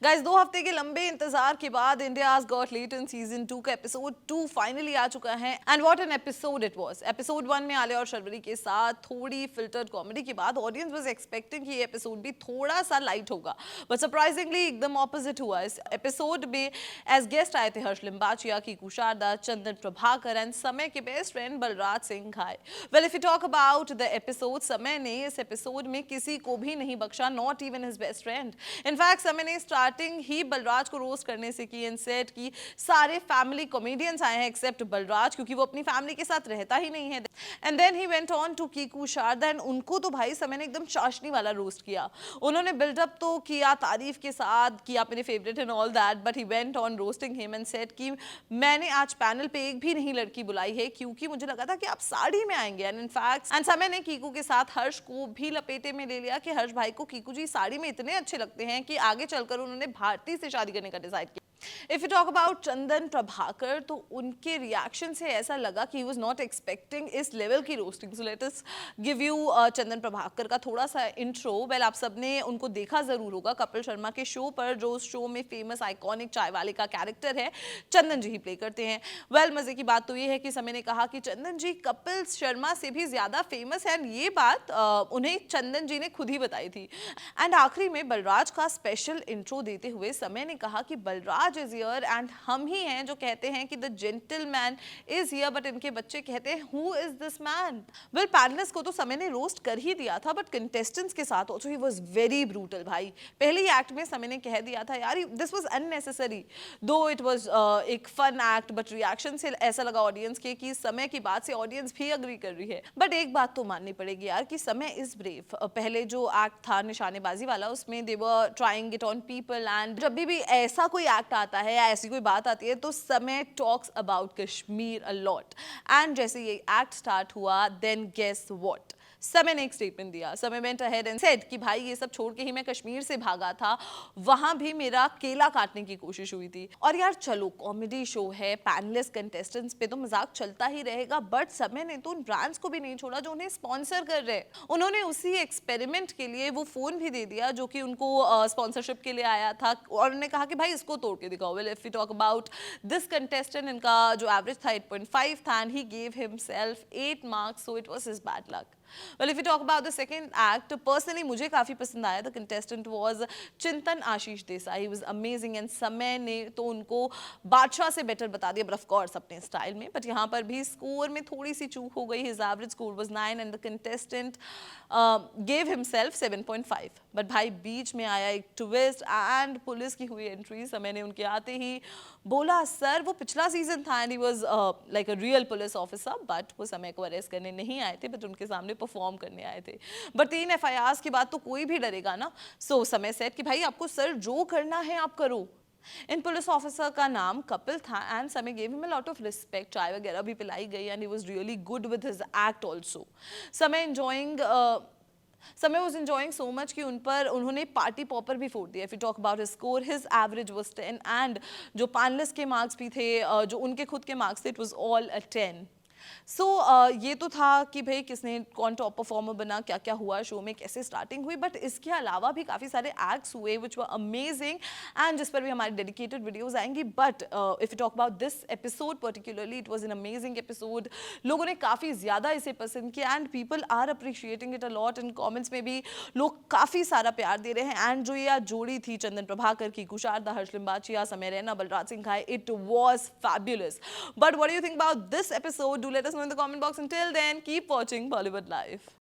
Guys 2 हफ्ते के लंबे इंतजार के बाद India's got latent season 2 का एपिसोड 2 फाइनली आ चुका है and what an episode it was. Episode 1 में आलिया और शर्वरी के साथ थोड़ी फिल्टर्ड कॉमेडी के बाद ऑडियंस वाज एक्सपेक्टिंग कि ये एपिसोड भी थोड़ा सा लाइट होगा, बट सरप्राइजिंगली एकदम ऑपोजिट हुआ। इस एपिसोड में एज गेस्ट आए थे हर्ष लिम्बाचिया, कीकू शारदा, चंदन प्रभाकर एंड समय के बेस्ट फ्रेंड बलराज सिंह घाई। Well if you talk about the episode, समय ने इस एपिसोड में किसी को भी नहीं बख्शा, not even his best friend. In fact समय ने स्टार्टिंग ही बलराज को रोस्ट करने से की एंड सेड कि सारे फैमिली कॉमेडियंस आए हैं एक्सेप्ट बलराज, क्योंकि वो अपनी फैमिली के साथ रहता ही नहीं है। And then he went on to Kiku Sharda and उनको तो भाई समय ने एकदम चाशनी वाला रोस्ट किया। उन्होंने बिल्डअप तो किया तारीफ के साथ कि आप मेरे favourite and all that, but he went on roasting him and said कि मैंने आज पैनल पे एक भी नहीं लड़की बुलाई है क्योंकि मुझे लगा था कि आप साड़ी में आएंगे। एंड इनफैक्ट समय ने कीकू के साथ हर्ष को भी लपेटे में ले लिया कि हर्ष भाई को कीकू जी साड़ी में इतने अच्छे लगते हैं कि आगे चलकर उन्होंने भारती से शादी करने का डिसाइड किया। If you talk about Chandan Prabhakar, तो उनके रिएक्शन से ऐसा लगा कि ही वाज नॉट एक्सपेक्टिंग इस लेवल की roasting. So let us give you Chandan Prabhakar का थोड़ा सा इंट्रो। वेल आप सबने उनको देखा जरूर होगा कपिल शर्मा के शो पर, जो उस शो में फेमस आइकॉनिक चाय वाले का कैरेक्टर है चंदन जी ही प्ले करते हैं। वेल मजे की बात तो ये है कि समय ने कहा कि चंदन जी कपिल शर्मा से भी ज्यादा फेमस है, एंड ये बात उन्हें चंदन जी ने खुद ही बताई थी। एंड आखिरी में बलराज का स्पेशल इंट्रो देते हुए समय ने कहा कि बलराज इज हियर एंड हम ही हैं जो कहते हैं कि the gentleman is here, but इनके बच्चे कहते हैं who is this man. Well panelist को तो समय ने रोस्ट कर ही दिया था, बट कंटेस्टेंट्स के साथ also he was very brutal भाई। पहले ही एक्ट में समय ने कह दिया था यार दिस वाज अननेसेसरी, दो इट वाज एक फन एक्ट, बट रिएक्शन से ऐसा लगा ऑडियंस के कि समय की बात से ऑडियंस भी अग्री कर रही है। बट एक बात तो माननी पड़ेगी यार कि समय इज ब्रेव। पहले जो एक्ट था निशानेबाजी वाला, उसमें they were trying it on people, and जब भी ऐसा कोई एक्ट आता है या ऐसी कोई बात आती है तो समय talks about Kashmir a lot. And जैसे ये एक्ट स्टार्ट हुआ, देन गेस व्हाट, समय ने एक स्टेटमेंट दिया। समय वेंट अहेड एंड सेड कि भाई ये सब छोड़ के ही मैं कश्मीर से भागा था, वहां भी मेरा केला काटने की कोशिश हुई थी। और यार चलो कॉमेडी शो है, पैनलिस्ट कंटेस्टेंट्स पे तो मजाक चलता ही रहेगा, बट समय ने तो उन ब्रांड्स को भी नहीं छोड़ा जो उन्हें स्पॉन्सर कर रहे हैं। उन्होंने उसी एक्सपेरिमेंट के लिए वो फोन भी दे दिया जो कि उनको स्पॉन्सरशिप के लिए आया था, और उन्होंने कहा कि भाई इसको तोड़ के दिखाओ। Well if you talk about this contestant, इनका जो एवरेज था 8.5 था and he gave himself 8 marks, so it was his bad luck. Well, if you talk about the second act, personally मुझे काफी पसंद आया। The contestant was चिंतन आशीष Desai, he was amazing, and समय ने तो उनको बादशाह से बेटर बता दिया, but of course अपने स्टाइल में। बट यहाँ पर भी स्कोर में थोड़ी सी चूक हो गई। His average score was 9 and the contestant gave himself 7.5. But भाई बीच में आया एक ट्विस्ट एंड पुलिस की हुई एंट्री। समय ने उनके आते ही बोला सर वो पिछला सीजन था and he was like a real police officer, but वो समय को अरेस्ट करने नहीं आए थे, बट उनके सामने परफॉर्म करने आए थे। बट 3 एफआईआर्स के बाद तो कोई भी डरेगा ना। सो समय सेट कि भाई आपको सर जो करना है आप करो। इन पुलिस ऑफिसर का नाम कपिल था एंड समय gave him a lot of respect, चाय वगैरह भी पिलाई गई and he was really good with his act also. समय was enjoying so much कि उन पर उन्होंने पार्टी पॉपर भी फोड़ दिया। If you talk about his score, his average was 10 and जो पैनलिस्ट के मार्क्स भी थे, जो उनके खुद के मार्क्स थे, it was all a 10. सो ये तो था कि भाई किसने कौन टॉप परफॉर्मर बना, क्या क्या हुआ शो में, कैसे स्टार्टिंग हुई, बट इसके अलावा भी काफ़ी सारे एक्ट्स हुए विच वर अमेजिंग एंड जिस पर भी हमारी डेडिकेटेड वीडियोस आएंगी। But if you talk about this episode particularly, it was an amazing episode. लोगों ने काफ़ी ज़्यादा इसे पसंद किया and people are appreciating it a lot. इन कॉमेंट्स में भी लोग काफ़ी सारा प्यार दे रहे हैं। एंड जो ये जोड़ी थी चंदन प्रभाकर की, कुशारदा, हर्ष लिम्बाचिया, समय रैना, बलराज सिंह घाई, it was fabulous. But what do you think about this episode? Do let us know in the comment box. Until then, keep watching Bollywood Live.